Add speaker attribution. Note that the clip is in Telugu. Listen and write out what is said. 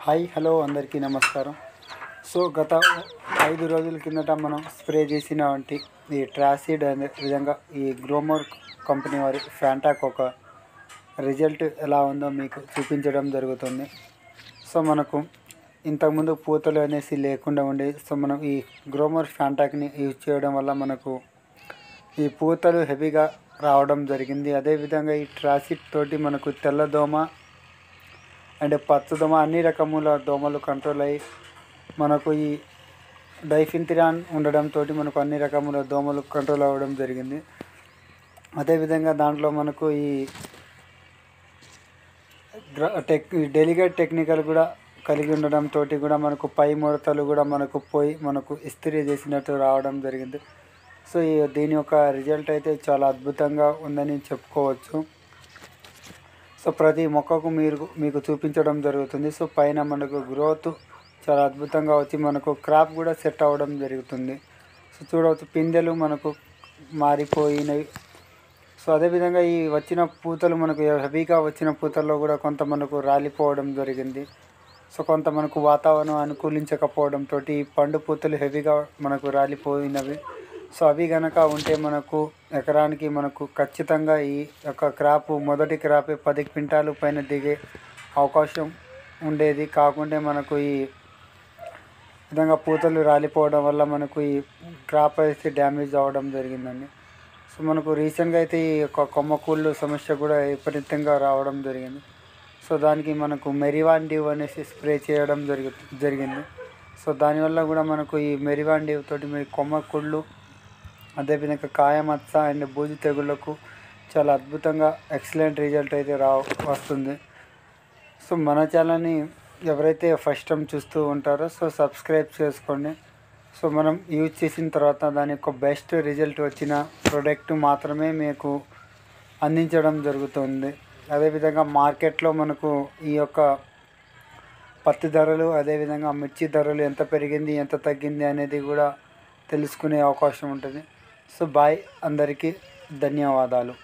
Speaker 1: హాయ్ హలో అందరికీ నమస్కారం. సో గత 5 రోజుల కిందట మనం స్ప్రే చేసిన వంటి ఈ ట్రాసిడ్ అనే విధంగా ఈ గ్రోమోర్ కంపెనీ వారి ఫ్యాంటాక్ ఒక రిజల్ట్ ఎలా ఉందో మీకు చూపించడం జరుగుతుంది. సో మనకు ఇంతకుముందు పూతలు అనేసి లేకుండా ఉండేది. సో మనం ఈ గ్రోమోర్ ఫ్యాంటాక్ని యూజ్ చేయడం వల్ల మనకు ఈ పూతలు హెవీగా రావడం జరిగింది. అదేవిధంగా ఈ ట్రాసిడ్ తోటి మనకు తెల్లదోమ అండ్ పచ్చదోమ అన్ని రకముల దోమలు కంట్రోల్ అయ్యి మనకు ఈ డైఫిన్థిరాన్ ఉండడంతో మనకు అన్ని రకముల దోమలు కంట్రోల్ అవ్వడం జరిగింది. అదేవిధంగా దాంట్లో మనకు ఈ డెలిగేట్ టెక్నికల్ కూడా కలిగి ఉండడంతో కూడా మనకు పై ముడతలు కూడా మనకు పోయి మనకు ఇస్త్రీ చేసినట్టు రావడం జరిగింది. సో దీని యొక్క రిజల్ట్ అయితే చాలా అద్భుతంగా ఉందని చెప్పుకోవచ్చు. సో ప్రతి మొక్కకు మీకు చూపించడం జరుగుతుంది. సో పైన మనకు గ్రోత్ చాలా అద్భుతంగా వచ్చి మనకు క్రాప్ కూడా సెట్ అవ్వడం జరుగుతుంది. సో చూడవచ్చు పిందెలు మనకు మారిపోయినవి. సో అదేవిధంగా ఈ వచ్చిన పూతలు మనకు హెవీగా వచ్చిన పూతల్లో కూడా కొంత మనకు రాలిపోవడం జరిగింది. సో కొంత మనకు వాతావరణం అనుకూలించకపోవడంతో ఈ పండు పూతలు హెవీగా మనకు రాలిపోయినవి. సో అవి కనుక ఉంటే మనకు ఎకరానికి మనకు ఖచ్చితంగా ఈ యొక్క క్రాప్ మొదటి క్రాపే 10 క్వింటాలు పైన దిగే అవకాశం ఉండేది. కాకుంటే మనకు ఈ విధంగా పూతలు రాలిపోవడం వల్ల మనకు ఈ క్రాప్ అయితే డ్యామేజ్ అవ్వడం జరిగిందండి. సో మనకు రీసెంట్గా అయితే ఈ యొక్క కొమ్మకూళ్ళు సమస్య కూడా విపరీతంగా రావడం జరిగింది. సో దానికి మనకు మెరివాండివ్ అనేసి స్ప్రే చేయడం జరిగింది. సో దానివల్ల కూడా మనకు ఈ మెరివాండివ్ తోటి మీ కొమ్మకూళ్ళు అదేవిధంగా కాయమచ్చ అండ్ బూజు తెగుళ్లకు చాలా అద్భుతంగా ఎక్సలెంట్ రిజల్ట్ అయితే వస్తుంది. సో మన ఛానల్ని ఎవరైతే ఫస్ట్ టైం చూస్తూ ఉంటారో సో సబ్స్క్రైబ్ చేసుకోండి. సో మనం యూజ్ చేసిన తర్వాత దాని యొక్క బెస్ట్ రిజల్ట్ వచ్చిన ప్రోడక్ట్ మాత్రమే మీకు అందించడం జరుగుతుంది. అదేవిధంగా మార్కెట్లో మనకు ఈ యొక్క పత్తి ధరలు అదేవిధంగా మిర్చి ధరలు ఎంత పెరిగింది ఎంత తగ్గింది అనేది కూడా తెలుసుకునే అవకాశం ఉంటుంది. సో బాయ్, అందరికీ ధన్యవాదాలు.